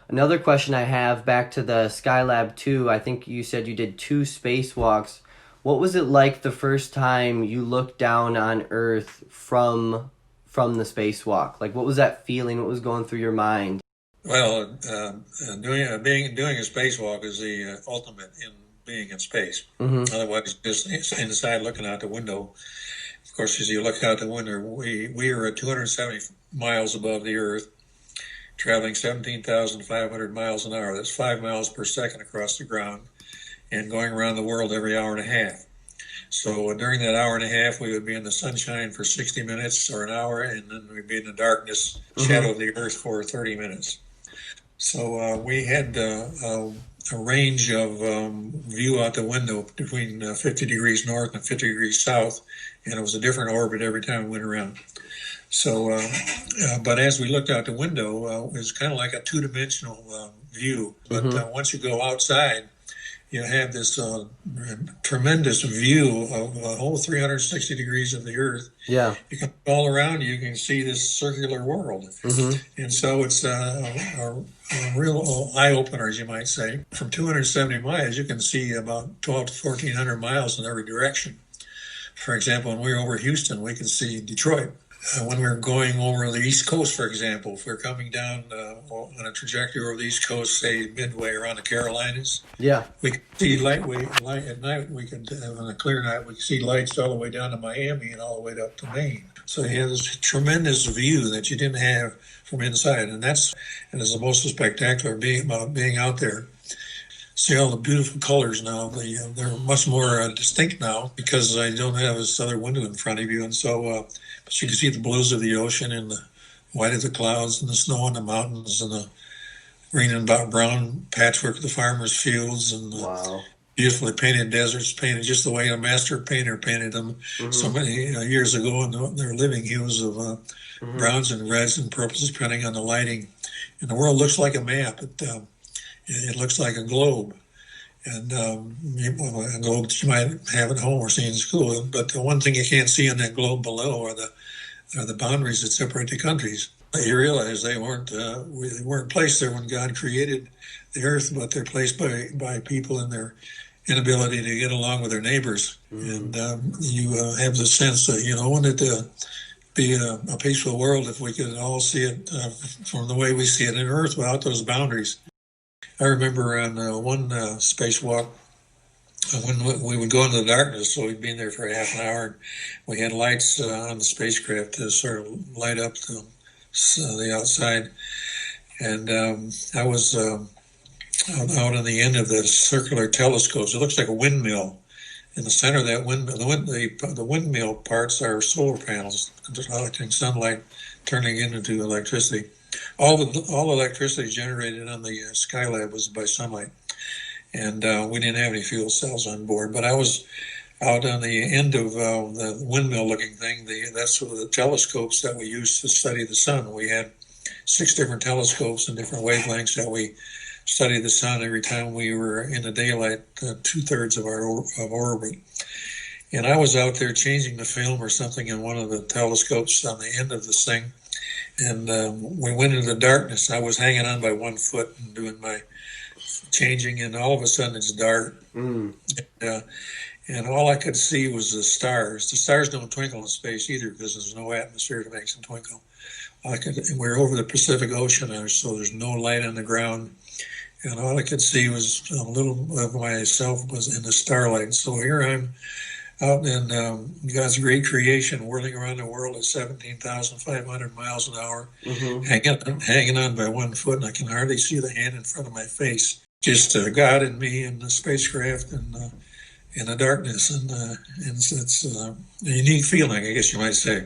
Another question I have back to the Skylab 2. I think you said you did two spacewalks. What was it like the first time you looked down on Earth from the spacewalk? Like, what was that feeling? What was going through your mind? Well, doing a spacewalk is the ultimate in being in space. Mm-hmm. Otherwise, just inside looking out the window. Of course, as you look out the window, we are at 270 miles above the Earth, traveling 17,500 miles an hour. That's 5 miles per second across the ground, and going around the world every hour and a half. So during that hour and a half, we would be in the sunshine for 60 minutes or an hour, and then we'd be in the darkness, Mm-hmm. shadow of the Earth for 30 minutes. So we had a range of view out the window between 50 degrees north and 50 degrees south, and it was a different orbit every time we went around. So, but as we looked out the window, it was kind of like a two-dimensional view. But Mm-hmm. once you go outside, you have this tremendous view of the whole 360 degrees of the Earth. Yeah. You can all around you can see this circular world, Mm-hmm. and so it's a real eye opener, as you might say. From 270 miles, you can see about 12 to 1400 miles in every direction. For example, when we were over Houston, we could see Detroit. When we were going over the East Coast, for example, if we we're coming down on a trajectory over the East Coast, say midway around the Carolinas, Yeah. we could see light at night. We could, on a clear night, we could see lights all the way down to Miami and all the way up to Maine. So you have this tremendous view that you didn't have from inside, and is the most spectacular about being out there. See all the beautiful colors now. They're much more distinct now because I don't have this other window in front of you, and so but you can see the blues of the ocean and the white of the clouds and the snow on the mountains and the green and brown patchwork of the farmers' fields and the Wow. beautifully painted deserts, painted just the way a master painter painted them so Mm-hmm. many years ago in their living hues of Mm-hmm. browns and reds and purples, depending on the lighting. And the world looks like a map. It looks like a globe. And a globe that you might have at home or see in school. But the one thing you can't see on that globe below are the boundaries that separate the countries. You realize they weren't placed there when God created the earth, but they're placed by people in their inability to get along with their neighbors. Mm-hmm. And you have the sense that, wouldn't it be a peaceful world if we could all see it from the way we see it in Earth without those boundaries. I remember on one spacewalk when we would go into the darkness, so we'd be in there for half an hour. And we had lights on the spacecraft to sort of light up the outside. And I was out on the end of the circular telescopes. It looks like a windmill. In the center of that windmill, the windmill parts are solar panels collecting sunlight, turning it into electricity. All electricity generated on the Skylab was by sunlight, and we didn't have any fuel cells on board. But I was out on the end of the windmill-looking thing. That's the telescopes that we used to study the sun. We had 6 different telescopes in different wavelengths that we studied the sun every time we were in the daylight, 2/3 of our orbit. And I was out there changing the film or something in one of the telescopes on the end of this thing. And we went into the darkness. I was hanging on by one foot and doing my changing, and all of a sudden it's dark. Mm. Uh, and all I could see was the stars. The stars don't twinkle in space either because there's no atmosphere to make them twinkle. We're over the Pacific Ocean, so there's no light on the ground. And all I could see was a little of myself was in the starlight. So here I'm out in God's great creation, whirling around the world at 17,500 miles an hour, Mm-hmm. hanging on by one foot, and I can hardly see the hand in front of my face. Just God and me and the spacecraft and in the darkness, and it's a unique feeling, I guess you might say.